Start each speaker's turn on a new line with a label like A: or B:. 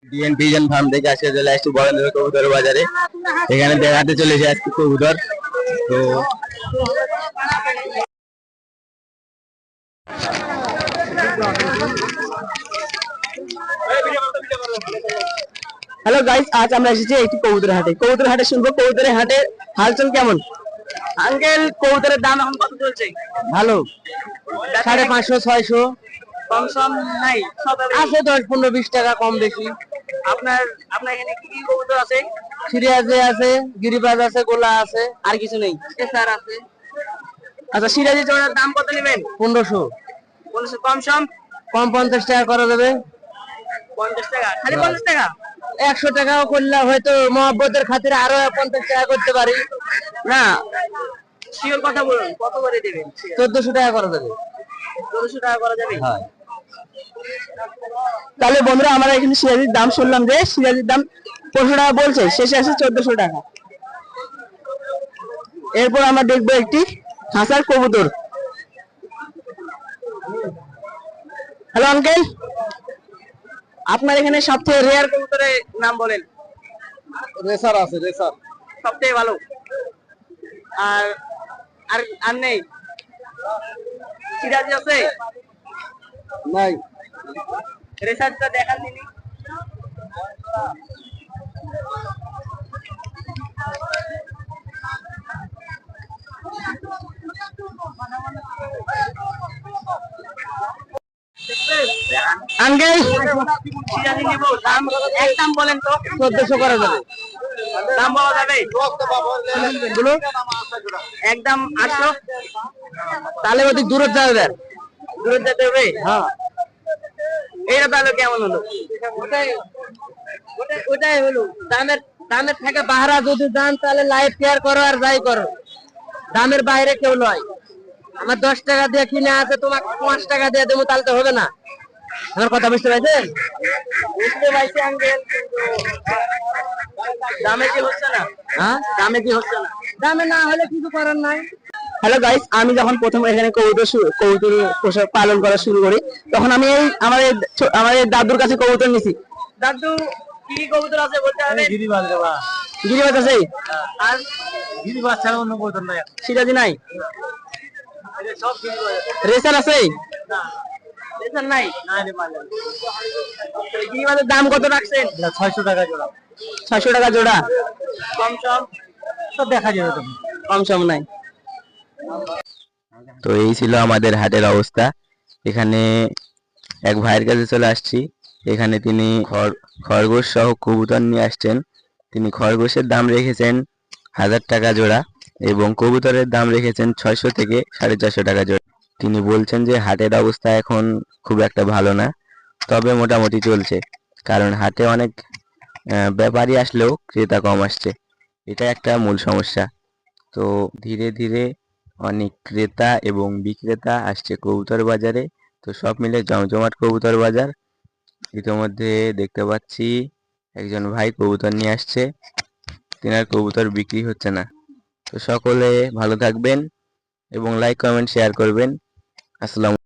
A: DNP farm থেকে আজকে চলে আসছি বরেন্দ্র কবুতর বাজারে। এখানে দেখাতে চলেছে আজকে কবুতর। তো
B: হ্যালো গাইস, আজ আমরা এসেছি একটি কবুতর হাটে। কবুতর হাটে শুনবো কবুতরের হাটে হালচাল কেমন। আঙ্কেল, কবুতরের দাম এখন কত চলছে? ভালো, 550, 600। কম সম নাই? আছে 10, 15, 20 টাকা কম বেশি। আপনার আপনার এখানে কি কি কবুতর আছে? সিরাজি আছে, গিরিবাজ আছে, গোলা আছে, আর কিছু নেই। স্যার আছে। আচ্ছা, সিরাজি জোড়ার দাম কত নেবেন? 1500। 1500 কম সম? কম 50 টাকা করা যাবে। 50 টাকা? খালি 50 টাকা? 100 টাকাও করলে হয়তো মহব্বতের খাতিরে আরো 50 টাকা করতে পারি। না, শিওর কথা বলুন, কত করে দিবেন? 1400 টাকা করা যাবে। 1400 টাকা করা যাবে? হ্যাঁ। তাহলে বন্ধুরা, আমরা এখানে সিরাজির দাম শুনলাম যে সিরাজির দাম 1500 টাকা বলছে, শেষে আছে 1400 টাকা। এরপর আমরা দেখবো একটি হাসার কবুতর। হ্যালো আঙ্কেল, আপনার এখানে সবথেকে রেয়ার কবুতরের নাম বলেন।
A: রেসার আছে, রেসার
B: সবথেকে ভালো। আর আর আর নেই? সিরাজি আছে?
A: নাই।
B: রেসারটা দেখান তিনি। আঙ্কেল, সিরাজি নিব, দাম একদম বলেন তো। 1400 করা যাবে। দাম বলা যাবে? বলো। একদম 800। তাহলে ওদিক দূরে যাবে, দূরে যেতে হবে। হ্যাঁ, এটা তাহলে কেমন হলো? ওটাই হলো দামের দামের থেকে বাহারা যদি যান তাহলে লাইফ কেয়ার করো আর যাই করো, দামের বাইরে কেউ নয়। আমার 10 টাকা দিয়ে কিনে আছে, তোমাকে 5 টাকা দিয়ে দেবো, তাহলে তো হবে না। আমার কথা বুঝতে পারছেন? বুঝতে পারছি আঙ্কেল, দামে কি হচ্ছে না? হ্যাঁ, দামে কি হচ্ছে না? দামে না হলে কিছু করার নাই। হ্যালো গাইস, আমি যখন প্রথম এখানে কবুতর পোষা পালন করা শুরু করি, তখন আমি আমার এই দাদুর কাছে কবুতর নিছি। দাদু, কি কি কবুতর আছে বলতে হবে?
A: গিরিবাজ বাবা,
B: গিরিবাজ আছে? আর
A: গিরিবাজ ছাড়া অন্য কবুতর নাই।
B: সিরাজি নাই?
A: সব গিরিবাজ।
B: রেসার আছে?
A: না,
B: রেসার নাই?
A: না রে বাবা।
B: গিরিবাজের দাম কত রাখছেন?
A: 600 টাকা জোড়া।
B: 600 টাকা জোড়া। কম সম?
A: সব দেখা যাবে তুমি।
B: কম সম নাই।
A: তো এই ছিল আমাদের হাটের অবস্থা। এখানে এক ভাইয়ের কাছে চলে আসছি। এখানে তিনি খরগোশ সহ কবুতর নিয়ে আসছেন। তিনি খরগোশের দাম রেখেছেন 1000 টাকা জোড়া এবং কবুতরের দাম রেখেছেন 600 থেকে 450 টাকা জোড়া। তিনি বলছেন যে হাটের অবস্থা এখন খুব একটা ভালো না, তবে মোটামুটি চলছে, কারণ হাটে অনেক ব্যাপারী আসলেও ক্রেতা কম আসছে। এটা একটা মূল সমস্যা। তো ধীরে ধীরে অনেক ক্রেতা এবং বিক্রেতা আসছে কবুতর বাজারে। তো সব মিলে জমজমাট কবুতর বাজার। ইতিমধ্যে দেখতে পাচ্ছি একজন ভাই কবুতর নিয়ে আসছে, তিনার কবুতর বিক্রি হচ্ছে না। তো সকলে ভালো থাকবেন এবং লাইক কমেন্ট শেয়ার করবেন। আসসালামু